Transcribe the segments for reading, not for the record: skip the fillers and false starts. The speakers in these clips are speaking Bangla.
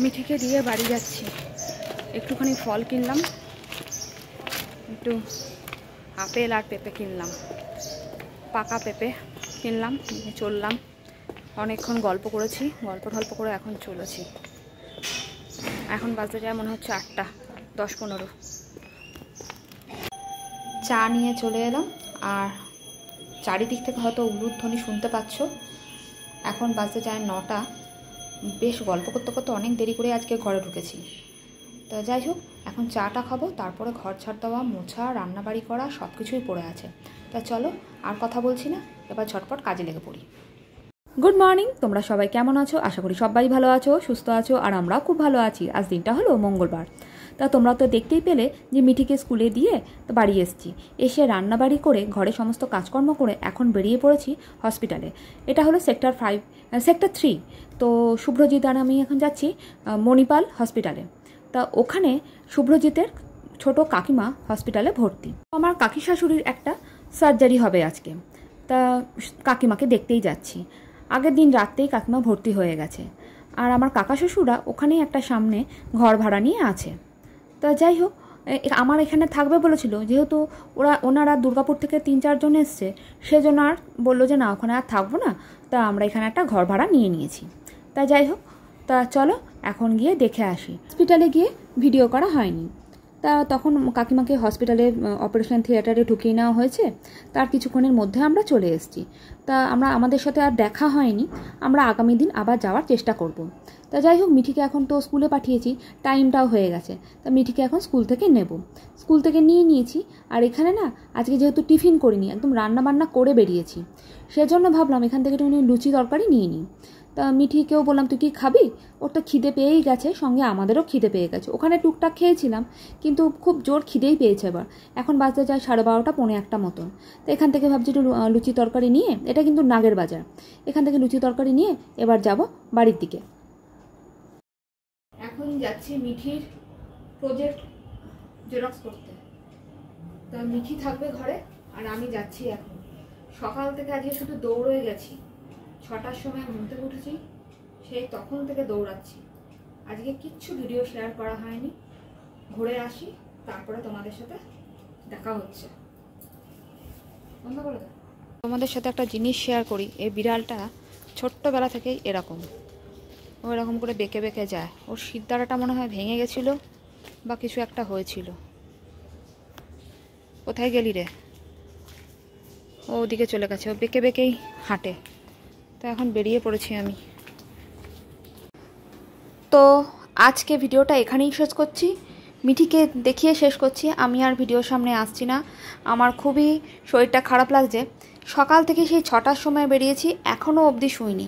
মিঠিকে দিয়ে বাড়ি যাচ্ছি। একটুখানি ফল কিনলাম, একটু আপেল আর পেঁপে কিনলাম, পাকা পেঁপে কিনলাম, চললাম। অনেকক্ষণ গল্প করেছি, গল্প করে এখন চলেছি। এখন বাজতে যায় মনে হচ্ছে 8টা 10-15। চা নিয়ে চলে এলাম, আর চারিদিক থেকে হয়তো উলুধ্বনি শুনতে পাচ্ছ। এখন বাজতে যায় 9টা। বেশ গল্প করতে করতে অনেক দেরি করে আজকে ঘরে ঢুকেছি। তো যাই হোক, এখন চাটা খাবো, তারপরে ঘর ঝাড় দেওয়া, মোছা, রান্নাবাড়ি করা সব কিছুই পড়ে আছে। তা চলো আর কথা বলছি না, এবার ঝটপট কাজে লেগে পড়ি। গুড মর্নিং, তোমরা সবাই কেমন আছো? আশা করি সবাই ভালো আছো, সুস্থ আছো, আর আমরাও খুব ভালো আছি। আজ দিনটা হলো মঙ্গলবার। তা তোমরা তো দেখতেই পেলে যে মিঠিকে স্কুলে দিয়ে তো বাড়ি এসেছি। এসে রান্নাবাড়ি করে ঘরে সমস্ত কাজকর্ম করে এখন বেরিয়ে পড়েছি হসপিটালে। এটা হলো সেক্টর 3। তো শুভ্রজিৎ আর আমি এখন যাচ্ছি মণিপাল হসপিটালে। তা ওখানে শুভ্রজিতের ছোট কাকিমা হসপিটালে ভর্তি। আমার কাকি শাশুড়ির একটা সার্জারি হবে আজকে, তা কাকিমাকে দেখতেই যাচ্ছি। আগের দিন রাত্রেই কাকিমা ভর্তি হয়ে গেছে, আর আমার কাকা শ্বশুররা ওখানেই একটা সামনে ঘর ভাড়া নিয়ে আছে। তা যাই হোক, আমার এখানে থাকবে বলেছিল, যেহেতু ওনারা দুর্গাপুর থেকে 3-4 জন এসছে, সেজন্য আর বললো যে না, ওখানে আর থাকবো না। তা আমরা এখানে একটা ঘর ভাড়া নিয়ে নিয়েছি। তা যাই হোক, তা চলো এখন গিয়ে দেখে আসি। হসপিটালে গিয়ে ভিডিও করা হয়নি। তা তখন কাকিমাকে হসপিটালে অপারেশন থিয়েটারে ঢুকিয়ে নেওয়া হয়েছে। তার কিছুক্ষণের মধ্যে আমরা চলে এসেছি। তা আমাদের সাথে আর দেখা হয়নি। আমরা আগামী দিন আবার যাওয়ার চেষ্টা করব। তা যাই হোক, মিঠিকে এখন তো স্কুলে পাঠিয়েছি, টাইমটাও হয়ে গেছে। তা মিঠিকে এখন স্কুল থেকে নেব। স্কুল থেকে নিয়ে নিয়েছি। আর এখানে না, আজকে যেহেতু টিফিন করিনি, একদম রান্নাবান্না করে বেরিয়েছি, সেজন্য ভাবলাম এখান থেকে একটু লুচি তরকারি নিয়ে নিই। তা মিঠিকেও বললাম, তুই কি খাবি? ওর তো খিদে পেয়েই গেছে, সঙ্গে আমাদেরও খিদে পেয়ে গেছে। ওখানে টুকটাক খেয়েছিলাম, কিন্তু খুব জোর খিদেই পেয়েছে এবার। এখন বাজতে যায় 12:30 পৌনে 1টা মতন। তো এখান থেকে ভাবছি একটু লুচি তরকারি নিয়ে, এটা কিন্তু নাগের বাজার, এখান থেকে লুচি তরকারি নিয়ে এবার যাব বাড়ির দিকে। এখন যাচ্ছি মিঠির প্রজেক্ট জেরক্স করতে। তা মিঠি থাকবে ঘরে, আর আমি যাচ্ছি এখন। সকাল থেকে আজকে শুধু দৌড়ে গেছি। 6টার সময় ঘুম থেকে উঠেছি, সেই তখন থেকে দৌড়াচ্ছি। আজকে কিচ্ছু ভিডিও শেয়ার করা হয়নি। ঘুরে আসি, তারপরে তোমাদের সাথে দেখা হচ্ছে। বন্ধ করে দাও। তোমাদের সাথে একটা জিনিস শেয়ার করি। এই বিড়ালটা ছোট্টবেলা থেকেই এরকম, ও এরকম করে বেঁকে বেঁকে যায়। ওর শিরদাঁড়াটা মনে হয় ভেঙে গেছিলো বা কিছু একটা হয়েছিল। কোথায় গেলি রে? ও ওদিকে চলে গেছে। ও বেঁকে বেঁকেই হাঁটে। তো এখন বেরিয়ে পড়েছি আমি। তো আজকে ভিডিওটা এখানেই শেষ করছি। মিঠিকে দেখিয়ে শেষ করছি। আমি আর ভিডিওর সামনে আসছি না। আমার খুবই শরীরটা খারাপ লাগছে। সকাল থেকে সেই 6টার সময় বেরিয়েছি, এখনও অবধি শুইনি।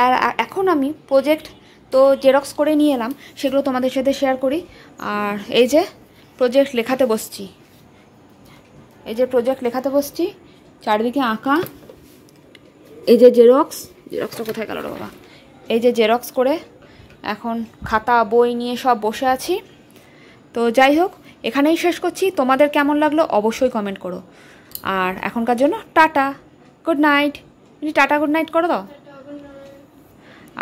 আর এখন আমি প্রজেক্ট তো জেরক্স করে নিয়ে এলাম, সেগুলো তোমাদের সাথে শেয়ার করি। আর এই যে প্রজেক্ট লেখাতে বসছি, চারিদিকে আঁকা। এই যে জেরক্সটা কোথায় গেল রে বাবা? এই যে জেরক্স করে এখন খাতা বই নিয়ে সব বসে আছি। তো যাই হোক, এখানেই শেষ করছি। তোমাদের কেমন লাগলো অবশ্যই কমেন্ট করো। আর এখনকার জন্য tata, good night. Tata good night করে দাও।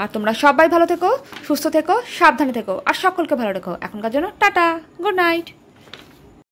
আর তোমরা সবাই ভালো থেকো, সুস্থ থেকো, সাবধানে থেকো, আর সকলকে ভালো রেখো। এখনকার জন্য টাটা, গুড নাইট।